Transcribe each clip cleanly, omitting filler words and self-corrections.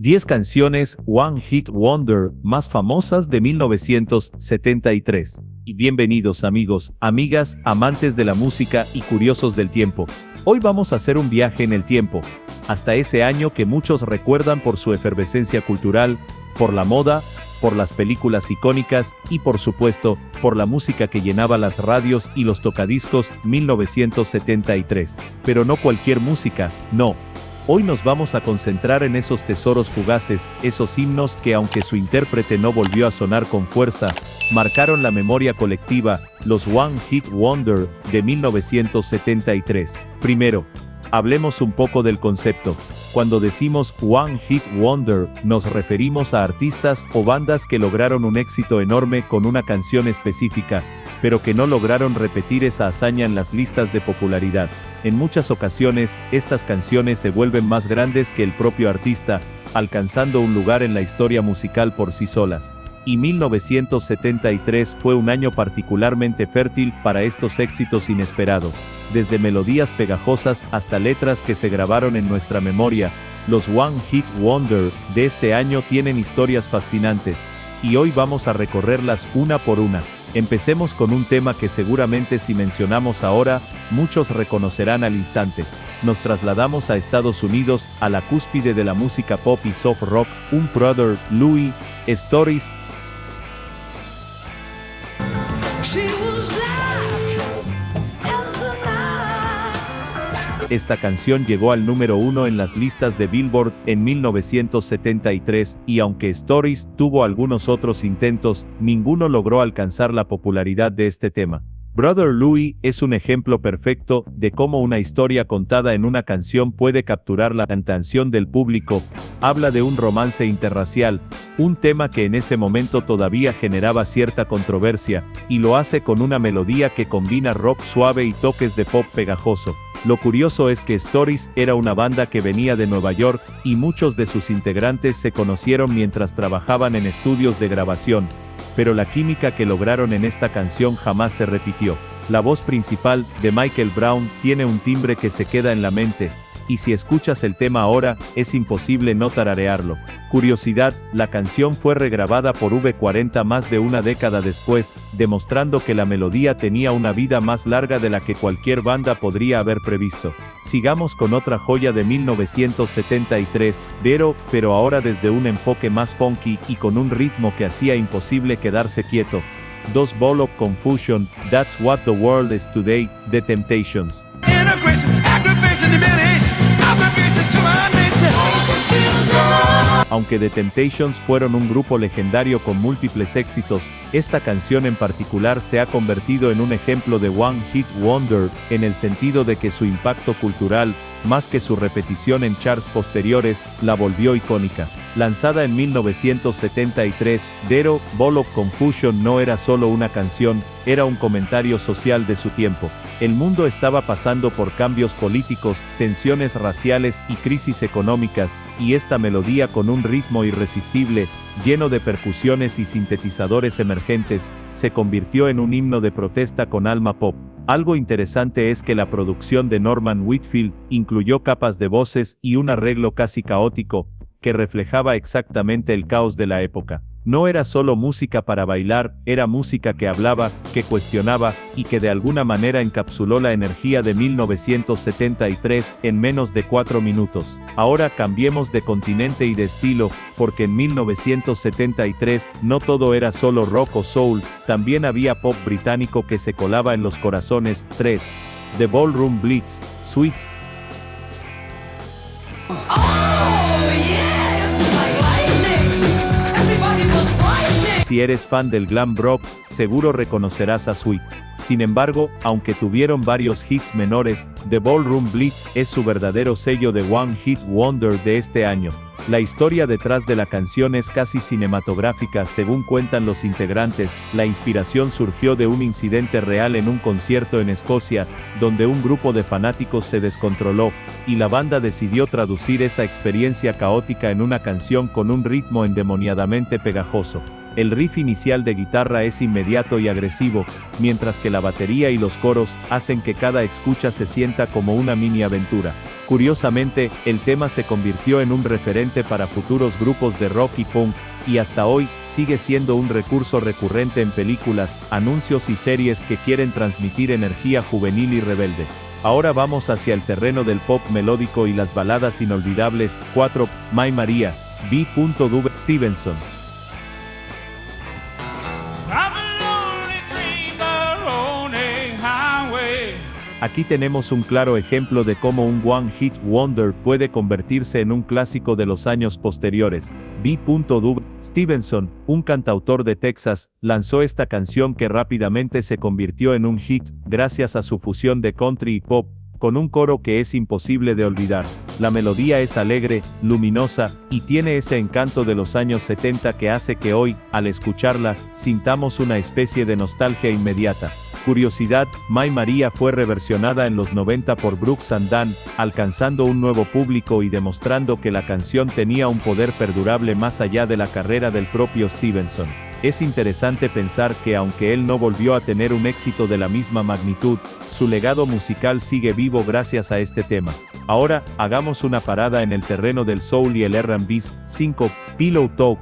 10 canciones One Hit Wonder más famosas de 1973. Y bienvenidos amigos, amigas, amantes de la música y curiosos del tiempo. Hoy vamos a hacer un viaje en el tiempo, hasta ese año que muchos recuerdan por su efervescencia cultural, por la moda, por las películas icónicas y por supuesto, por la música que llenaba las radios y los tocadiscos 1973. Pero no cualquier música, no. Hoy nos vamos a concentrar en esos tesoros fugaces, esos himnos que aunque su intérprete no volvió a sonar con fuerza, marcaron la memoria colectiva, los One Hit Wonder de 1973. Primero, hablemos un poco del concepto. Cuando decimos One Hit Wonder, nos referimos a artistas o bandas que lograron un éxito enorme con una canción específica, pero que no lograron repetir esa hazaña en las listas de popularidad. En muchas ocasiones, estas canciones se vuelven más grandes que el propio artista, alcanzando un lugar en la historia musical por sí solas. Y 1973 fue un año particularmente fértil para estos éxitos inesperados. Desde melodías pegajosas hasta letras que se grabaron en nuestra memoria, los One Hit Wonder de este año tienen historias fascinantes. Y hoy vamos a recorrerlas una por una. Empecemos con un tema que seguramente si mencionamos ahora, muchos reconocerán al instante. Nos trasladamos a Estados Unidos, a la cúspide de la música pop y soft rock, un Brother Louie, Stories. Esta canción llegó al número 1 en las listas de Billboard en 1973 y aunque Stories tuvo algunos otros intentos, ninguno logró alcanzar la popularidad de este tema. Brother Louie es un ejemplo perfecto de cómo una historia contada en una canción puede capturar la atención del público. Habla de un romance interracial, un tema que en ese momento todavía generaba cierta controversia, y lo hace con una melodía que combina rock suave y toques de pop pegajoso. Lo curioso es que Stories era una banda que venía de Nueva York y muchos de sus integrantes se conocieron mientras trabajaban en estudios de grabación. Pero la química que lograron en esta canción jamás se repitió. La voz principal, de Michael Brown, tiene un timbre que se queda en la mente, y si escuchas el tema ahora, es imposible no tararearlo. Curiosidad, la canción fue regrabada por V40 más de una década después, demostrando que la melodía tenía una vida más larga de la que cualquier banda podría haber previsto. Sigamos con otra joya de 1973, pero ahora desde un enfoque más funky y con un ritmo que hacía imposible quedarse quieto. Dos Ball of Confusion, That's What the World Is Today, The Temptations. Aunque The Temptations fueron un grupo legendario con múltiples éxitos, esta canción en particular se ha convertido en un ejemplo de One Hit Wonder, en el sentido de que su impacto cultural, más que su repetición en charts posteriores, la volvió icónica. Lanzada en 1973, Ball of Confusion no era solo una canción, era un comentario social de su tiempo. El mundo estaba pasando por cambios políticos, tensiones raciales y crisis económicas, y esta melodía con un ritmo irresistible, lleno de percusiones y sintetizadores emergentes, se convirtió en un himno de protesta con alma pop. Algo interesante es que la producción de Norman Whitfield incluyó capas de voces y un arreglo casi caótico, que reflejaba exactamente el caos de la época. No era solo música para bailar, era música que hablaba, que cuestionaba, y que de alguna manera encapsuló la energía de 1973 en menos de 4 minutos. Ahora cambiemos de continente y de estilo, porque en 1973 no todo era solo rock o soul, también había pop británico que se colaba en los corazones. 3. The Ballroom Blitz, Sweets. Si eres fan del glam rock, seguro reconocerás a Sweet. Sin embargo, aunque tuvieron varios hits menores, The Ballroom Blitz es su verdadero sello de One Hit Wonder de este año. La historia detrás de la canción es casi cinematográfica según cuentan los integrantes. La inspiración surgió de un incidente real en un concierto en Escocia, donde un grupo de fanáticos se descontroló, y la banda decidió traducir esa experiencia caótica en una canción con un ritmo endemoniadamente pegajoso. El riff inicial de guitarra es inmediato y agresivo, mientras que la batería y los coros hacen que cada escucha se sienta como una mini aventura. Curiosamente, el tema se convirtió en un referente para futuros grupos de rock y punk, y hasta hoy sigue siendo un recurso recurrente en películas, anuncios y series que quieren transmitir energía juvenil y rebelde. Ahora vamos hacia el terreno del pop melódico y las baladas inolvidables. 4. My Maria, B. W. Stevenson. Aquí tenemos un claro ejemplo de cómo un One Hit Wonder puede convertirse en un clásico de los años posteriores. B. W. Stevenson, un cantautor de Texas, lanzó esta canción que rápidamente se convirtió en un hit, gracias a su fusión de country y pop, con un coro que es imposible de olvidar. La melodía es alegre, luminosa, y tiene ese encanto de los años 70 que hace que hoy, al escucharla, sintamos una especie de nostalgia inmediata. Curiosidad, My Maria fue reversionada en los 90 por Brooks and Dunn, alcanzando un nuevo público y demostrando que la canción tenía un poder perdurable más allá de la carrera del propio Stevenson. Es interesante pensar que aunque él no volvió a tener un éxito de la misma magnitud, su legado musical sigue vivo gracias a este tema. Ahora, hagamos una parada en el terreno del soul y el R&B. 5. Pillow Talk.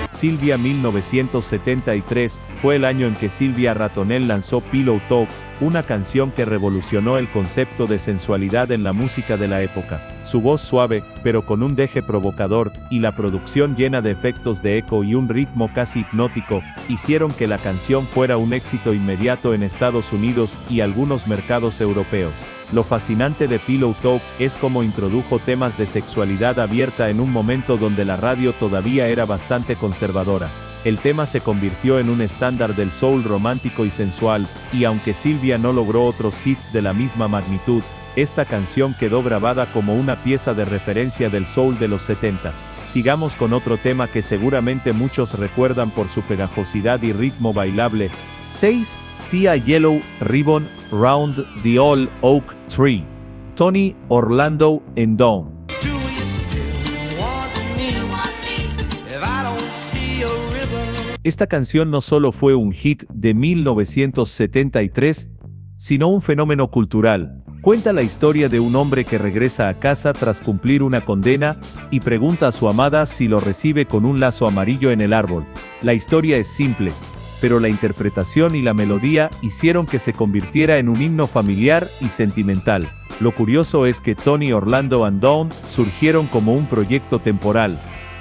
Sylvia 1973, fue el año en que Sylvia Ratonel lanzó Pillow Talk, una canción que revolucionó el concepto de sensualidad en la música de la época. Su voz suave, pero con un deje provocador, y la producción llena de efectos de eco y un ritmo casi hipnótico, hicieron que la canción fuera un éxito inmediato en Estados Unidos y algunos mercados europeos. Lo fascinante de Pillow Talk es cómo introdujo temas de sexualidad abierta en un momento donde la radio todavía era bastante conservadora. El tema se convirtió en un estándar del soul romántico y sensual, y aunque Sylvia no logró otros hits de la misma magnitud, esta canción quedó grabada como una pieza de referencia del soul de los 70. Sigamos con otro tema que seguramente muchos recuerdan por su pegajosidad y ritmo bailable. 6. Tia Yellow Ribbon Round the Old Oak Tree. Tony Orlando and Dawn. Esta canción no solo fue un hit de 1973, sino un fenómeno cultural. Cuenta la historia de un hombre que regresa a casa tras cumplir una condena y pregunta a su amada si lo recibe con un lazo amarillo en el árbol. La historia es simple, pero la interpretación y la melodía hicieron que se convirtiera en un himno familiar y sentimental. Lo curioso es que Tony Orlando and Dawn surgieron como un proyecto temporal,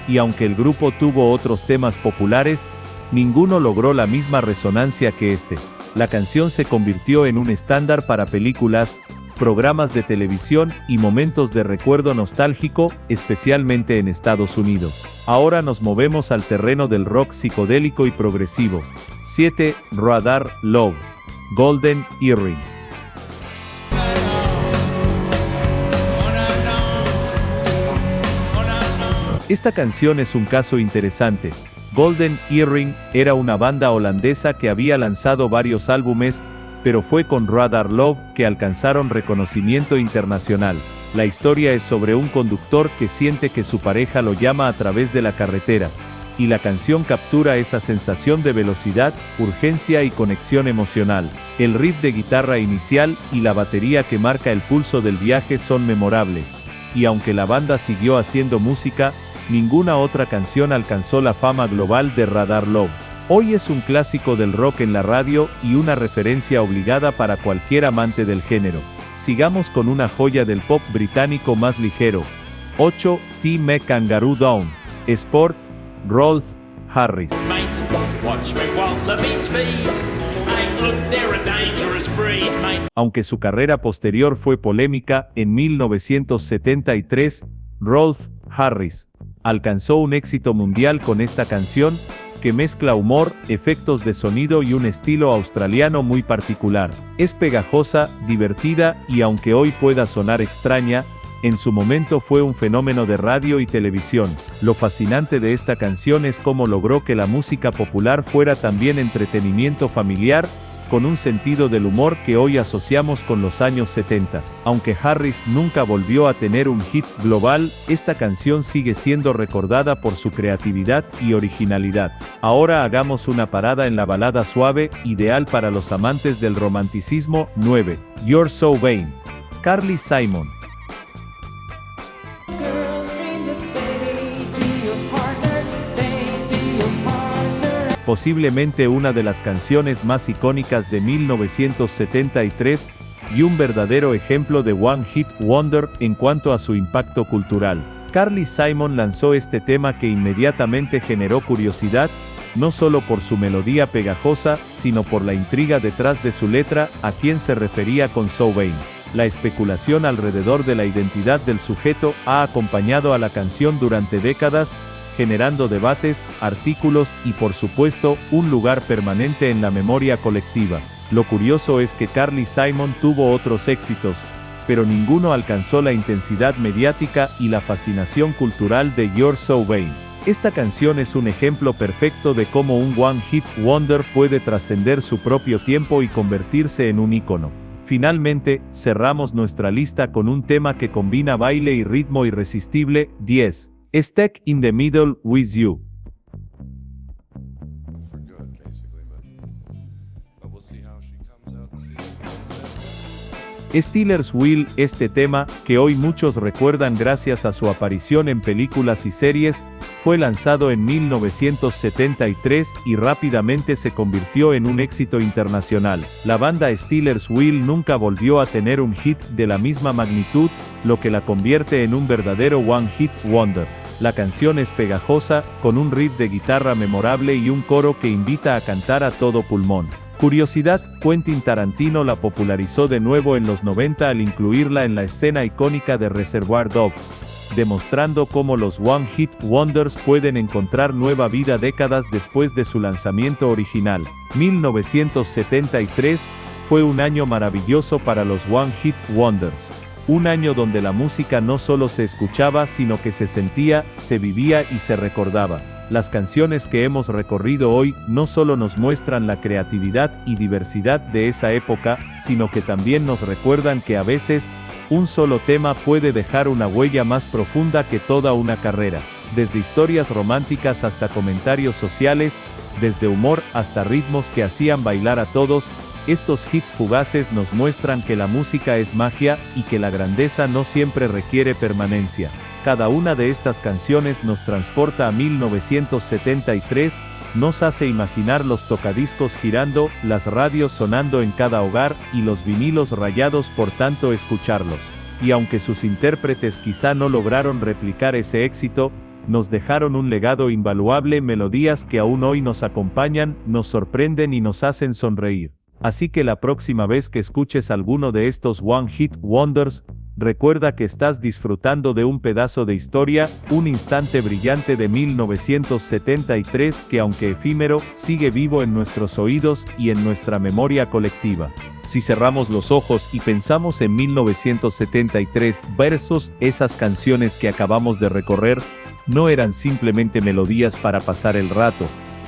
y aunque el grupo tuvo otros temas populares, ninguno logró la misma resonancia que este. La canción se convirtió en un estándar para películas, programas de televisión y momentos de recuerdo nostálgico, especialmente en Estados Unidos. Ahora nos movemos al terreno del rock psicodélico y progresivo. 7. Radar Love, Golden Earring. Esta canción es un caso interesante. Golden Earring era una banda holandesa que había lanzado varios álbumes, pero fue con Radar Love que alcanzaron reconocimiento internacional. La historia es sobre un conductor que siente que su pareja lo llama a través de la carretera, y la canción captura esa sensación de velocidad, urgencia y conexión emocional. El riff de guitarra inicial y la batería que marca el pulso del viaje son memorables, y aunque la banda siguió haciendo música, ninguna otra canción alcanzó la fama global de Radar Love. Hoy es un clásico del rock en la radio y una referencia obligada para cualquier amante del género. Sigamos con una joya del pop británico más ligero. 8. T. Kangaroo Down, Sport, Rolf Harris. Aunque su carrera posterior fue polémica, en 1973, Rolf Harris alcanzó un éxito mundial con esta canción, que mezcla humor, efectos de sonido y un estilo australiano muy particular. Es pegajosa, divertida y aunque hoy pueda sonar extraña, en su momento fue un fenómeno de radio y televisión. Lo fascinante de esta canción es cómo logró que la música popular fuera también entretenimiento familiar con un sentido del humor que hoy asociamos con los años 70. Aunque Harris nunca volvió a tener un hit global, esta canción sigue siendo recordada por su creatividad y originalidad. Ahora hagamos una parada en la balada suave, ideal para los amantes del romanticismo. 9. You're So Vain. Carly Simon. Posiblemente una de las canciones más icónicas de 1973 y un verdadero ejemplo de One Hit Wonder en cuanto a su impacto cultural. Carly Simon lanzó este tema que inmediatamente generó curiosidad, no solo por su melodía pegajosa, sino por la intriga detrás de su letra, a quien se refería con So Vain. La especulación alrededor de la identidad del sujeto ha acompañado a la canción durante décadas, generando debates, artículos y por supuesto, un lugar permanente en la memoria colectiva. Lo curioso es que Carly Simon tuvo otros éxitos, pero ninguno alcanzó la intensidad mediática y la fascinación cultural de You're So Vain. Esta canción es un ejemplo perfecto de cómo un One Hit Wonder puede trascender su propio tiempo y convertirse en un ícono. Finalmente, cerramos nuestra lista con un tema que combina baile y ritmo irresistible. 10. Stuck in the Middle with You. Steelers Wheel, este tema, que hoy muchos recuerdan gracias a su aparición en películas y series, fue lanzado en 1973 y rápidamente se convirtió en un éxito internacional. La banda Steelers Wheel nunca volvió a tener un hit de la misma magnitud, lo que la convierte en un verdadero One Hit Wonder. La canción es pegajosa, con un riff de guitarra memorable y un coro que invita a cantar a todo pulmón. Curiosidad, Quentin Tarantino la popularizó de nuevo en los 90 al incluirla en la escena icónica de Reservoir Dogs, demostrando cómo los One Hit Wonders pueden encontrar nueva vida décadas después de su lanzamiento original. 1973 fue un año maravilloso para los One Hit Wonders. Un año donde la música no solo se escuchaba, sino que se sentía, se vivía y se recordaba. Las canciones que hemos recorrido hoy no solo nos muestran la creatividad y diversidad de esa época, sino que también nos recuerdan que a veces, un solo tema puede dejar una huella más profunda que toda una carrera. Desde historias románticas hasta comentarios sociales, desde humor hasta ritmos que hacían bailar a todos, estos hits fugaces nos muestran que la música es magia y que la grandeza no siempre requiere permanencia. Cada una de estas canciones nos transporta a 1973, nos hace imaginar los tocadiscos girando, las radios sonando en cada hogar y los vinilos rayados por tanto escucharlos. Y aunque sus intérpretes quizá no lograron replicar ese éxito, nos dejaron un legado invaluable, melodías que aún hoy nos acompañan, nos sorprenden y nos hacen sonreír. Así que la próxima vez que escuches alguno de estos One Hit Wonders, recuerda que estás disfrutando de un pedazo de historia, un instante brillante de 1973 que aunque efímero, sigue vivo en nuestros oídos y en nuestra memoria colectiva. Si cerramos los ojos y pensamos en 1973 versus esas canciones que acabamos de recorrer, no eran simplemente melodías para pasar el rato,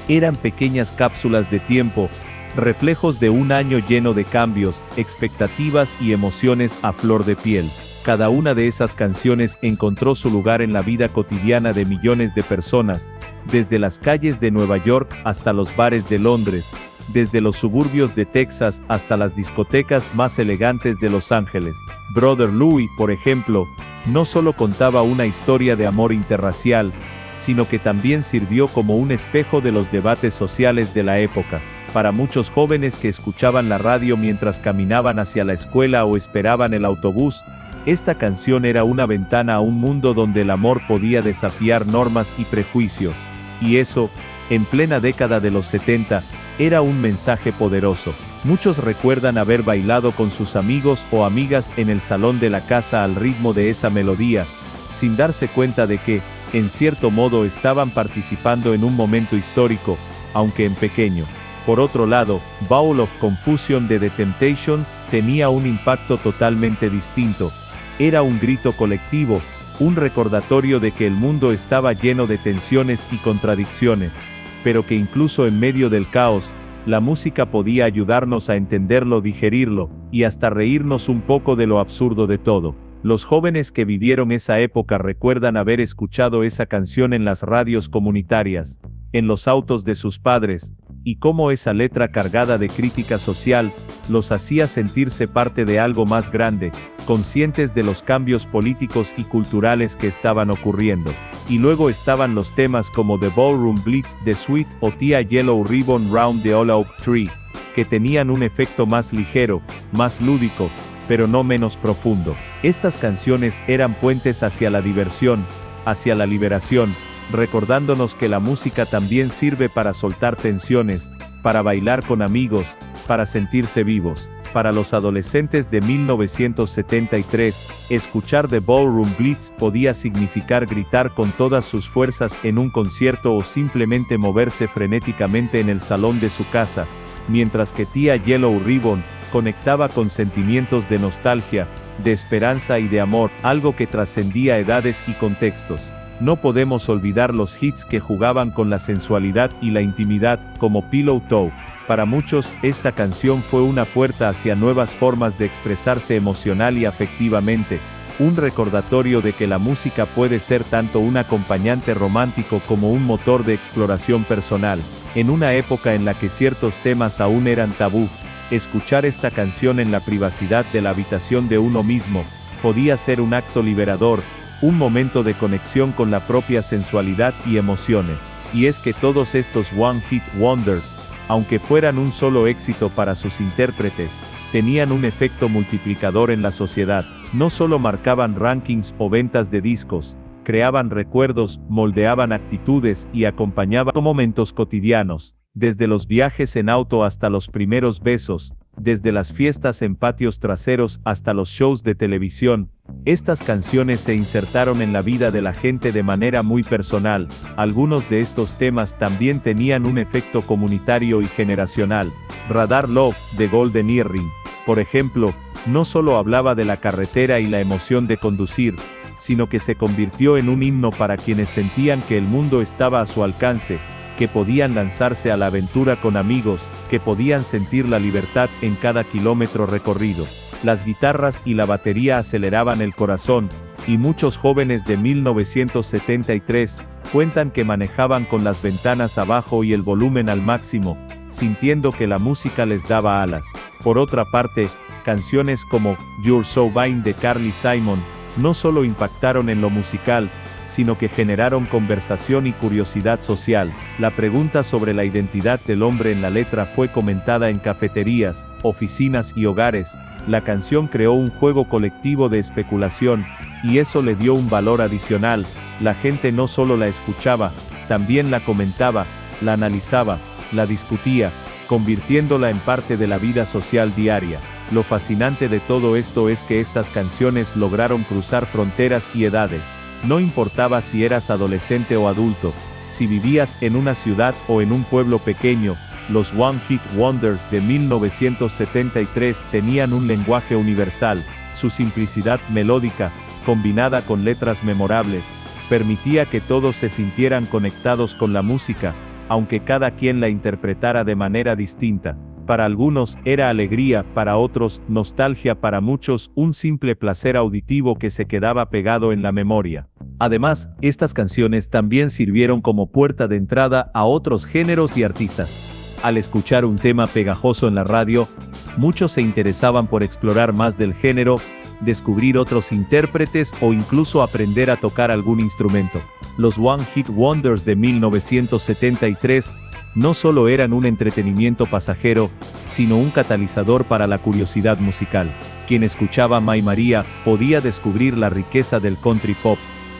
eran pequeñas cápsulas de tiempo, reflejos de un año lleno de cambios, expectativas y emociones a flor de piel. Cada una de esas canciones encontró su lugar en la vida cotidiana de millones de personas, desde las calles de Nueva York hasta los bares de Londres, desde los suburbios de Texas hasta las discotecas más elegantes de Los Ángeles. Brother Louie, por ejemplo, no solo contaba una historia de amor interracial, sino que también sirvió como un espejo de los debates sociales de la época. Para muchos jóvenes que escuchaban la radio mientras caminaban hacia la escuela o esperaban el autobús, esta canción era una ventana a un mundo donde el amor podía desafiar normas y prejuicios. Y eso, en plena década de los 70, era un mensaje poderoso. Muchos recuerdan haber bailado con sus amigos o amigas en el salón de la casa al ritmo de esa melodía, sin darse cuenta de que, en cierto modo, estaban participando en un momento histórico, aunque en pequeño. Por otro lado, Bowl of Confusion de The Temptations tenía un impacto totalmente distinto. Era un grito colectivo, un recordatorio de que el mundo estaba lleno de tensiones y contradicciones, pero que incluso en medio del caos, La música podía ayudarnos a entenderlo, digerirlo, y hasta reírnos un poco de lo absurdo de todo. Los jóvenes que vivieron esa época recuerdan haber escuchado esa canción en las radios comunitarias, en los autos de sus padres, y cómo esa letra cargada de crítica social los hacía sentirse parte de algo más grande, conscientes de los cambios políticos y culturales que estaban ocurriendo. Y luego estaban los temas como The Ballroom Blitz de Sweet o Tia Yellow Ribbon Round the Old Oak Tree, que tenían un efecto más ligero, más lúdico, pero no menos profundo. Estas canciones eran puentes hacia la diversión, hacia la liberación, recordándonos que la música también sirve para soltar tensiones, para bailar con amigos, para sentirse vivos. Para los adolescentes de 1973, escuchar The Ballroom Blitz podía significar gritar con todas sus fuerzas en un concierto o simplemente moverse frenéticamente en el salón de su casa, mientras que Tia Yellow Ribbon conectaba con sentimientos de nostalgia, de esperanza y de amor, algo que trascendía edades y contextos. No podemos olvidar los hits que jugaban con la sensualidad y la intimidad, como Pillow Talk. Para muchos, esta canción fue una puerta hacia nuevas formas de expresarse emocional y afectivamente, un recordatorio de que la música puede ser tanto un acompañante romántico como un motor de exploración personal. En una época en la que ciertos temas aún eran tabú, escuchar esta canción en la privacidad de la habitación de uno mismo podía ser un acto liberador, un momento de conexión con la propia sensualidad y emociones. Y es que todos estos One Hit Wonders, aunque fueran un solo éxito para sus intérpretes, tenían un efecto multiplicador en la sociedad. No solo marcaban rankings o ventas de discos, creaban recuerdos, moldeaban actitudes y acompañaban momentos cotidianos, desde los viajes en auto hasta los primeros besos, desde las fiestas en patios traseros hasta los shows de televisión. Estas canciones se insertaron en la vida de la gente de manera muy personal. Algunos de estos temas también tenían un efecto comunitario y generacional. Radar Love, de Golden Earring, por ejemplo, no solo hablaba de la carretera y la emoción de conducir, sino que se convirtió en un himno para quienes sentían que el mundo estaba a su alcance, que podían lanzarse a la aventura con amigos, que podían sentir la libertad en cada kilómetro recorrido. Las guitarras y la batería aceleraban el corazón, y muchos jóvenes de 1973 cuentan que manejaban con las ventanas abajo y el volumen al máximo, sintiendo que la música les daba alas. Por otra parte, canciones como You're So Vain de Carly Simon no solo impactaron en lo musical, sino que generaron conversación y curiosidad social. La pregunta sobre la identidad del hombre en la letra fue comentada en cafeterías, oficinas y hogares. La canción creó un juego colectivo de especulación, y eso le dio un valor adicional. La gente no solo la escuchaba, también la comentaba, la analizaba, la discutía, convirtiéndola en parte de la vida social diaria. Lo fascinante de todo esto es que estas canciones lograron cruzar fronteras y edades. No importaba si eras adolescente o adulto, si vivías en una ciudad o en un pueblo pequeño, los One Hit Wonders de 1973 tenían un lenguaje universal. Su simplicidad melódica, combinada con letras memorables, permitía que todos se sintieran conectados con la música, aunque cada quien la interpretara de manera distinta. Para algunos era alegría, para otros nostalgia, para muchos un simple placer auditivo que se quedaba pegado en la memoria. Además, estas canciones también sirvieron como puerta de entrada a otros géneros y artistas. Al escuchar un tema pegajoso en la radio, muchos se interesaban por explorar más del género, descubrir otros intérpretes o incluso aprender a tocar algún instrumento. Los One Hit Wonders de 1973 no solo eran un entretenimiento pasajero, sino un catalizador para la curiosidad musical. Quien escuchaba My María podía descubrir la riqueza del country pop,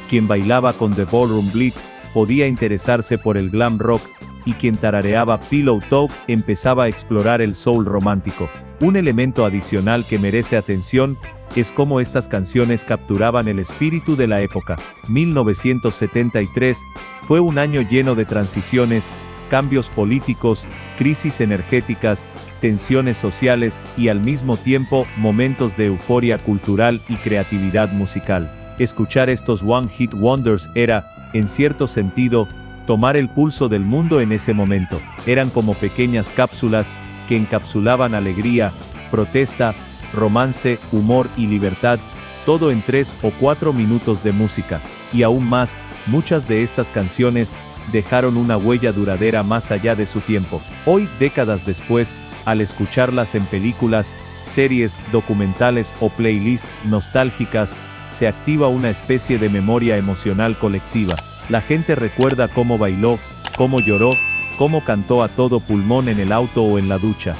quien bailaba con The Ballroom Blitz podía interesarse por el glam rock, y quien tarareaba Pillow Talk empezaba a explorar el soul romántico. Un elemento adicional que merece atención es cómo estas canciones capturaban el espíritu de la época. 1973 fue un año lleno de transiciones, cambios políticos, crisis energéticas, tensiones sociales y al mismo tiempo momentos de euforia cultural y creatividad musical. Escuchar estos One Hit Wonders era, en cierto sentido, tomar el pulso del mundo en ese momento. Eran como pequeñas cápsulas que encapsulaban alegría, protesta, romance, humor y libertad, todo en 3 o 4 minutos de música. Y aún más, muchas de estas canciones dejaron una huella duradera más allá de su tiempo. Hoy, décadas después, al escucharlas en películas, series, documentales o playlists nostálgicas, se activa una especie de memoria emocional colectiva. La gente recuerda cómo bailó, cómo lloró, cómo cantó a todo pulmón en el auto o en la ducha.